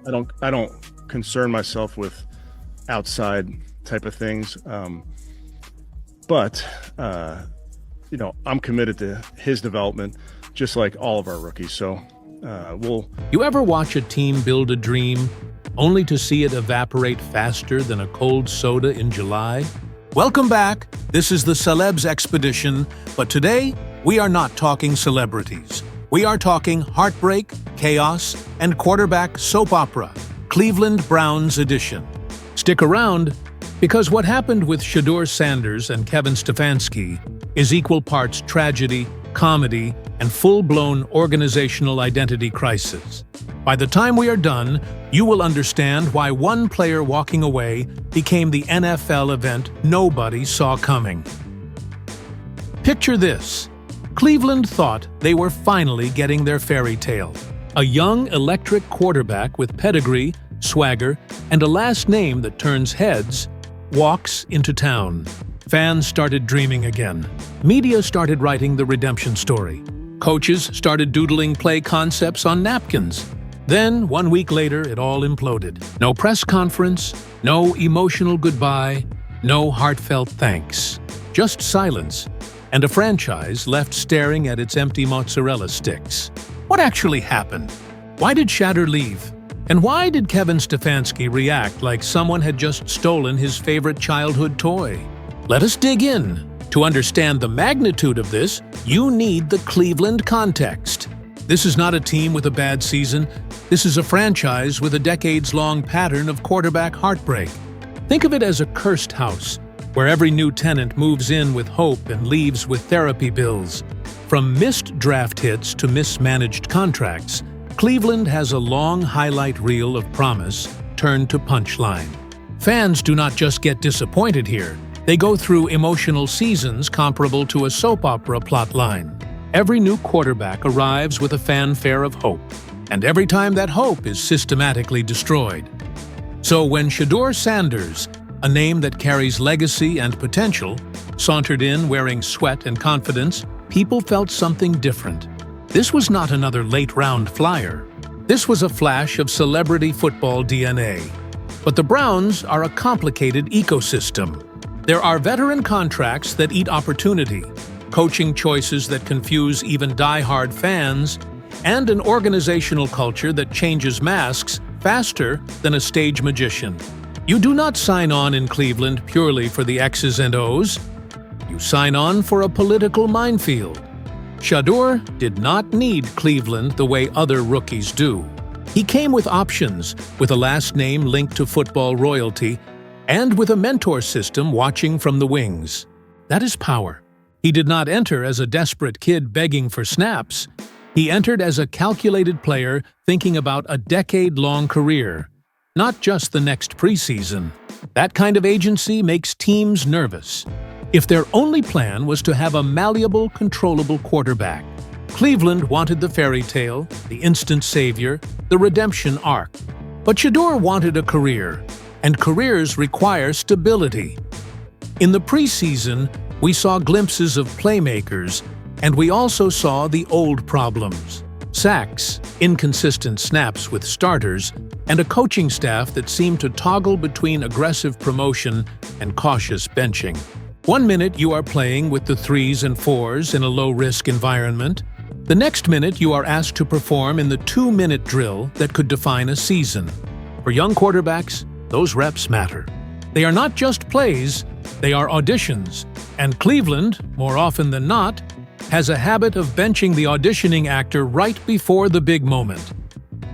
I don't concern myself with outside type of things. But I'm committed to his development, just like all of our rookies. So we'll. You ever watch a team build a dream only to see it evaporate faster than a cold soda in July? Welcome back. This is the Celebs Expedition, but today we are not talking celebrities. We are talking heartbreak, chaos, and quarterback soap opera, Cleveland Browns edition. Stick around, because what happened with Shedeur Sanders and Kevin Stefanski is equal parts tragedy, comedy, and full-blown organizational identity crisis. By the time we are done, you will understand why one player walking away became the NFL event nobody saw coming. Picture this. Cleveland thought they were finally getting their fairy tale. A young, electric quarterback with pedigree, swagger, and a last name that turns heads walks into town. Fans started dreaming again. Media started writing the redemption story. Coaches started doodling play concepts on napkins. Then, 1 week later, it all imploded. No press conference, no emotional goodbye, no heartfelt thanks. Just silence, and a franchise left staring at its empty mozzarella sticks. What actually happened? Why did Shedeur leave? And why did Kevin Stefanski react like someone had just stolen his favorite childhood toy? Let us dig in. To understand the magnitude of this, you need the Cleveland context. This is not a team with a bad season. This is a franchise with a decades-long pattern of quarterback heartbreak. Think of it as a cursed house, where every new tenant moves in with hope and leaves with therapy bills. From missed draft hits to mismanaged contracts, Cleveland has a long highlight reel of promise turned to punchline. Fans do not just get disappointed here. They go through emotional seasons comparable to a soap opera plotline. Every new quarterback arrives with a fanfare of hope, and every time that hope is systematically destroyed. So when Shedeur Sanders, a name that carries legacy and potential, sauntered in wearing sweat and confidence, people felt something different. This was not another late-round flyer. This was a flash of celebrity football DNA. But the Browns are a complicated ecosystem. There are veteran contracts that eat opportunity, coaching choices that confuse even die-hard fans, and an organizational culture that changes masks faster than a stage magician. You do not sign on in Cleveland purely for the X's and O's. You sign on for a political minefield. Shedeur did not need Cleveland the way other rookies do. He came with options, with a last name linked to football royalty, and with a mentor system watching from the wings. That is power. He did not enter as a desperate kid begging for snaps. He entered as a calculated player thinking about a decade-long career, not just the next preseason. That kind of agency makes teams nervous. If their only plan was to have a malleable, controllable quarterback, Cleveland wanted the fairy tale, the instant savior, the redemption arc. But Shedeur wanted a career, and careers require stability. In the preseason, we saw glimpses of playmakers, and we also saw the old problems: sacks, inconsistent snaps with starters, and a coaching staff that seemed to toggle between aggressive promotion and cautious benching. 1 minute you are playing with the 3s and 4s in a low-risk environment. The next minute you are asked to perform in the 2-minute drill that could define a season. For young quarterbacks, those reps matter. They are not just plays, they are auditions. And Cleveland, more often than not, has a habit of benching the auditioning actor right before the big moment.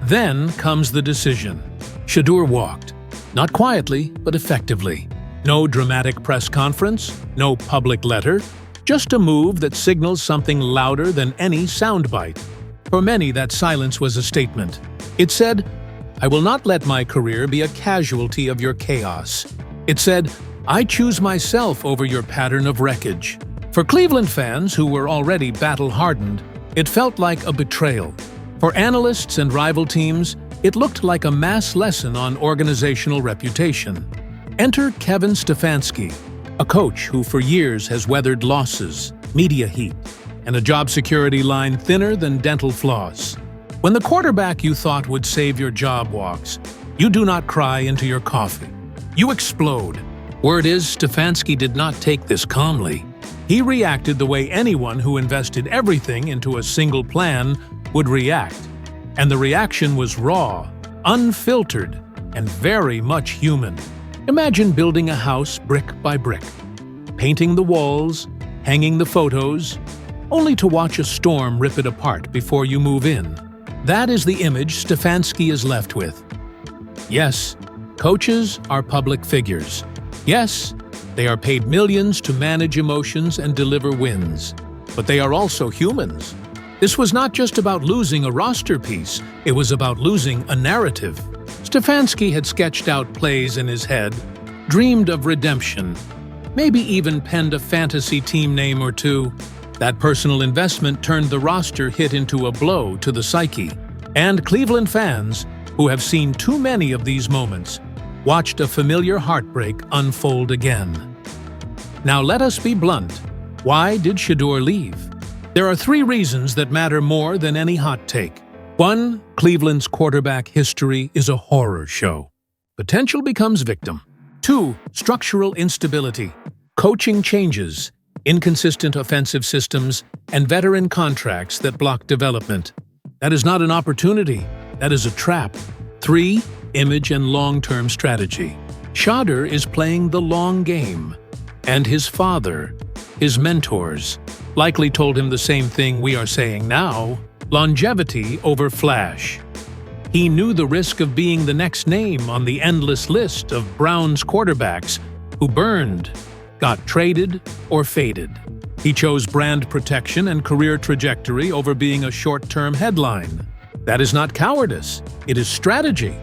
Then comes the decision. Shedeur walked. Not quietly, but effectively. No dramatic press conference, no public letter, just a move that signals something louder than any soundbite. For many, that silence was a statement. It said, "I will not let my career be a casualty of your chaos." It said, "I choose myself over your pattern of wreckage." For Cleveland fans who were already battle-hardened, it felt like a betrayal. For analysts and rival teams, it looked like a mass lesson on organizational reputation. Enter Kevin Stefanski, a coach who for years has weathered losses, media heat, and a job security line thinner than dental floss. When the quarterback you thought would save your job walks, you do not cry into your coffee. You explode. Word is, Stefanski did not take this calmly. He reacted the way anyone who invested everything into a single plan would react. And the reaction was raw, unfiltered, and very much human. Imagine building a house brick by brick, painting the walls, hanging the photos, only to watch a storm rip it apart before you move in. That is the image Stefanski is left with. Yes, coaches are public figures. Yes, they are paid millions to manage emotions and deliver wins. But they are also humans. This was not just about losing a roster piece, it was about losing a narrative. Stefanski had sketched out plays in his head, dreamed of redemption, maybe even penned a fantasy team name or two. That personal investment turned the roster hit into a blow to the psyche. And Cleveland fans, who have seen too many of these moments, watched a familiar heartbreak unfold again. Now let us be blunt. Why did Shedeur leave? There are 3 reasons that matter more than any hot take. 1. Cleveland's quarterback history is a horror show. Potential becomes victim. 2. Structural instability. Coaching changes, inconsistent offensive systems, and veteran contracts that block development. That is not an opportunity, that is a trap. 3. Image and long-term strategy. Shedeur is playing the long game, and his father, his mentors, likely told him the same thing we are saying now: longevity over flash. He knew the risk of being the next name on the endless list of Browns quarterbacks who burned, got traded, or faded. He chose brand protection and career trajectory over being a short-term headline. That is not cowardice, it is strategy.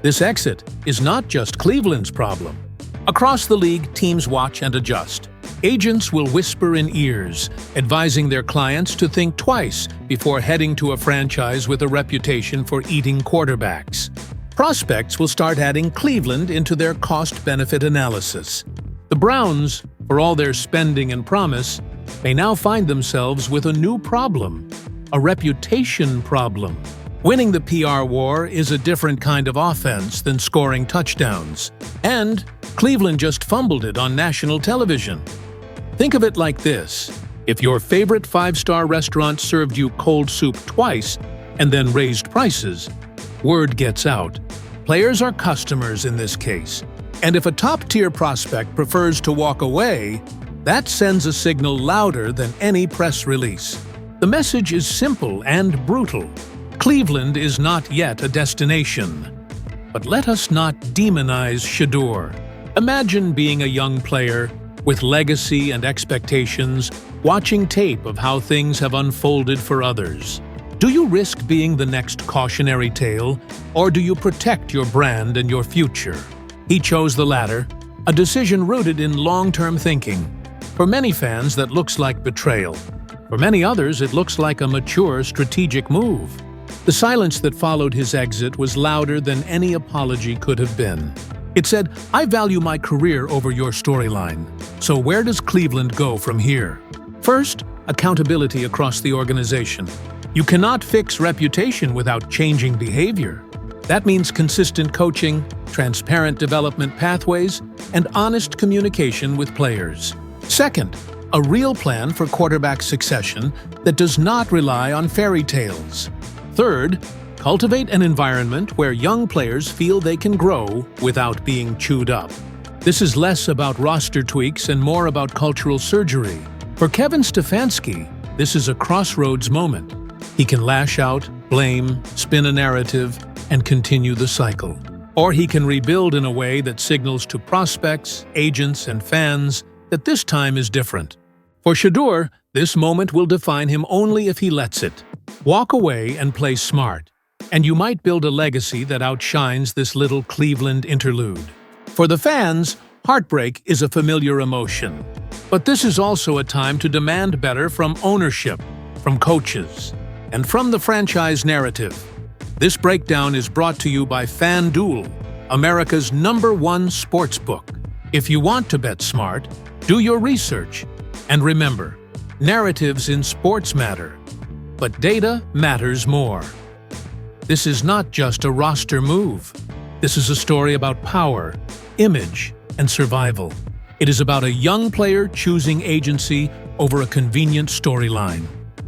This exit is not just Cleveland's problem. Across the league, teams watch and adjust. Agents will whisper in ears, advising their clients to think twice before heading to a franchise with a reputation for eating quarterbacks. Prospects will start adding Cleveland into their cost-benefit analysis. The Browns, for all their spending and promise, may now find themselves with a new problem, a reputation problem. Winning the PR war is a different kind of offense than scoring touchdowns. And Cleveland just fumbled it on national television. Think of it like this: if your favorite 5-star restaurant served you cold soup twice and then raised prices, word gets out. Players are customers in this case. And if a top-tier prospect prefers to walk away, that sends a signal louder than any press release. The message is simple and brutal. Cleveland is not yet a destination. But let us not demonize Shedeur. Imagine being a young player with legacy and expectations, watching tape of how things have unfolded for others. Do you risk being the next cautionary tale, or do you protect your brand and your future? He chose the latter, a decision rooted in long-term thinking. For many fans, that looks like betrayal. For many others, it looks like a mature, strategic move. The silence that followed his exit was louder than any apology could have been. It said, "I value my career over your storyline. So where does Cleveland go from here?" First, accountability across the organization. You cannot fix reputation without changing behavior. That means consistent coaching, transparent development pathways, and honest communication with players. Second, a real plan for quarterback succession that does not rely on fairy tales. Third, cultivate an environment where young players feel they can grow without being chewed up. This is less about roster tweaks and more about cultural surgery. For Kevin Stefanski, this is a crossroads moment. He can lash out, blame, spin a narrative, and continue the cycle. Or he can rebuild in a way that signals to prospects, agents, and fans that this time is different. For Shedeur, this moment will define him only if he lets it. Walk away and play smart, and you might build a legacy that outshines this little Cleveland interlude. For the fans, heartbreak is a familiar emotion. But this is also a time to demand better from ownership, from coaches, and from the franchise narrative. This breakdown is brought to you by FanDuel, America's #1 sportsbook. If you want to bet smart, do your research. And remember, narratives in sports matter, but data matters more. This is not just a roster move. This is a story about power, image, and survival. It is about a young player choosing agency over a convenient storyline.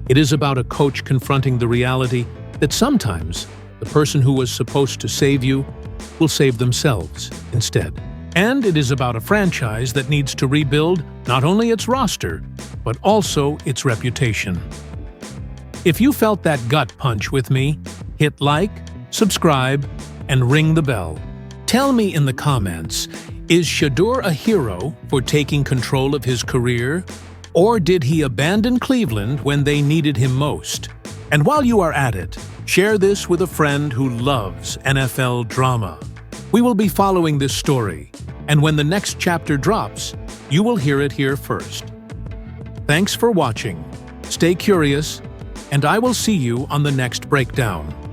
It is about a coach confronting the reality that sometimes the person who was supposed to save you will save themselves instead. And it is about a franchise that needs to rebuild not only its roster, but also its reputation. If you felt that gut punch with me, hit like, subscribe, and ring the bell. Tell me in the comments, is Shedeur a hero for taking control of his career? Or did he abandon Cleveland when they needed him most? And while you are at it, share this with a friend who loves NFL drama. We will be following this story, and when the next chapter drops, you will hear it here first. Thanks for watching. Stay curious, and I will see you on the next breakdown.